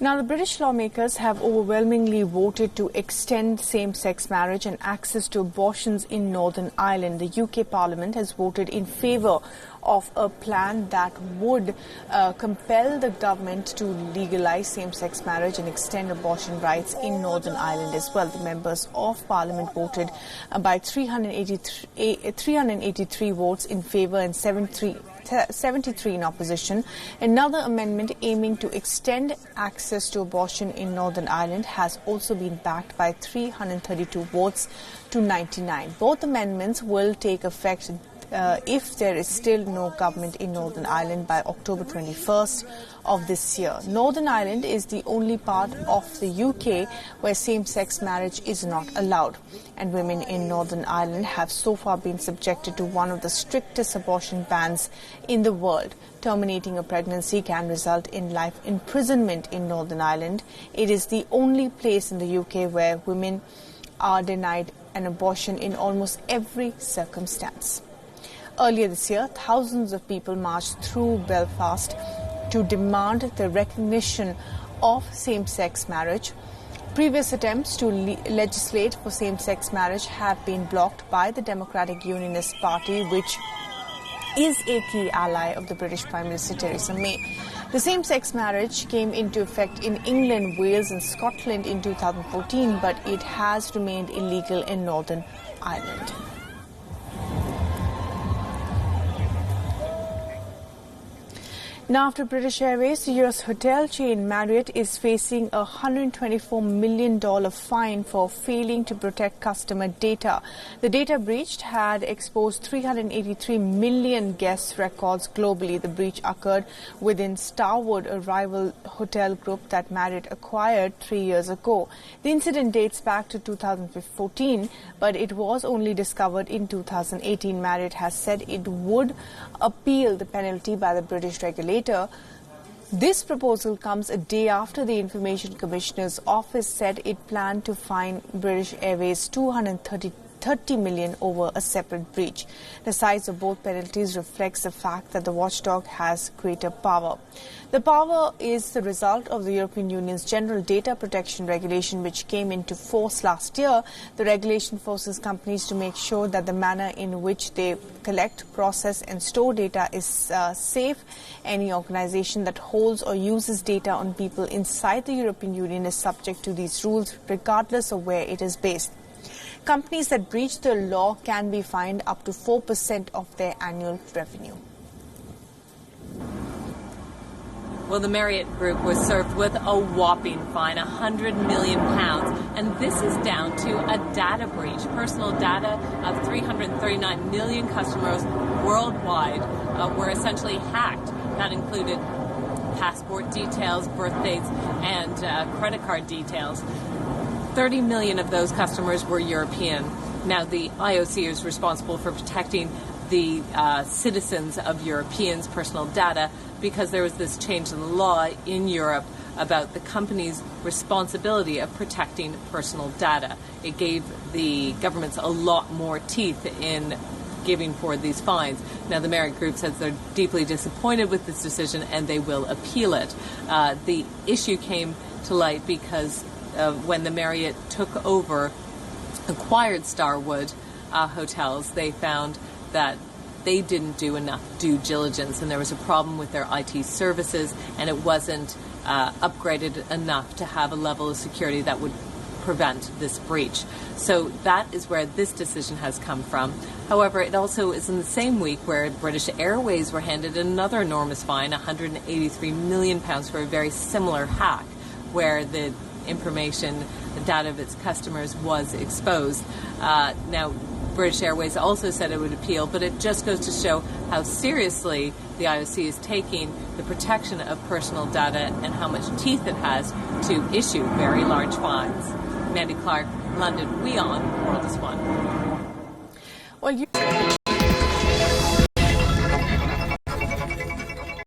Now, the British lawmakers have overwhelmingly voted to extend same-sex marriage and access to abortions in Northern Ireland. The UK Parliament has voted in favour of a plan that would compel the government to legalise same-sex marriage and extend abortion rights in Northern Ireland as well. The members of Parliament voted by 383 votes in favour and 73 in opposition. Another amendment aiming to extend access to abortion in Northern Ireland has also been backed by 332 votes to 99. Both amendments will take effect if there is still no government in Northern Ireland by October 21st of this year. Northern Ireland is the only part of the UK where same-sex marriage is not allowed, and women in Northern Ireland have so far been subjected to one of the strictest abortion bans in the world. Terminating a pregnancy can result in life imprisonment in Northern Ireland. It is the only place in the UK where women are denied an abortion in almost every circumstance. Earlier this year, thousands of people marched through Belfast to demand the recognition of same-sex marriage. Previous attempts to legislate for same-sex marriage have been blocked by the Democratic Unionist Party, which is a key ally of the British Prime Minister Theresa May. The same-sex marriage came into effect in England, Wales and Scotland in 2014, but it has remained illegal in Northern Ireland. Now, after British Airways, the US hotel chain Marriott is facing a $124 million fine for failing to protect customer data. The data breached had exposed 383 million guest records globally. The breach occurred within Starwood, a rival hotel group that Marriott acquired 3 years ago. The incident dates back to 2014, but it was only discovered in 2018. Marriott has said it would appeal the penalty by the British regulator. This proposal comes a day after the Information Commissioner's office said it planned to fine British Airways $230 million over a separate breach. The size of both penalties reflects the fact that the watchdog has greater power. The power is the result of the European Union's General Data Protection Regulation, which came into force last year. The regulation forces companies to make sure that the manner in which they collect, process and store data is safe. Any organization that holds or uses data on people inside the European Union is subject to these rules, regardless of where it is based. Companies that breach the law can be fined up to 4% of their annual revenue. Well, the Marriott Group was served with a whopping fine, £100 million, and this is down to a data breach. Personal data of 339 million customers worldwide were essentially hacked. That included passport details, birth dates, and credit card details. 30 million of those customers were European. Now, the IOC is responsible for protecting the citizens of Europeans' personal data because there was this change in the law in Europe about the company's responsibility of protecting personal data. It gave the governments a lot more teeth in giving for these fines. Now, the Marriott Group says they're deeply disappointed with this decision and they will appeal it. The issue came to light because when the Marriott acquired Starwood hotels, they found that they didn't do enough due diligence and there was a problem with their IT services and it wasn't upgraded enough to have a level of security that would prevent this breach. So that is where this decision has come from. However, it also is in the same week where British Airways were handed another enormous fine, £183 million for a very similar hack where the information, the data of its customers was exposed. Now, British Airways also said it would appeal, but it just goes to show how seriously the IOC is taking the protection of personal data and how much teeth it has to issue very large fines. Mandy Clark, London, WION, World is One.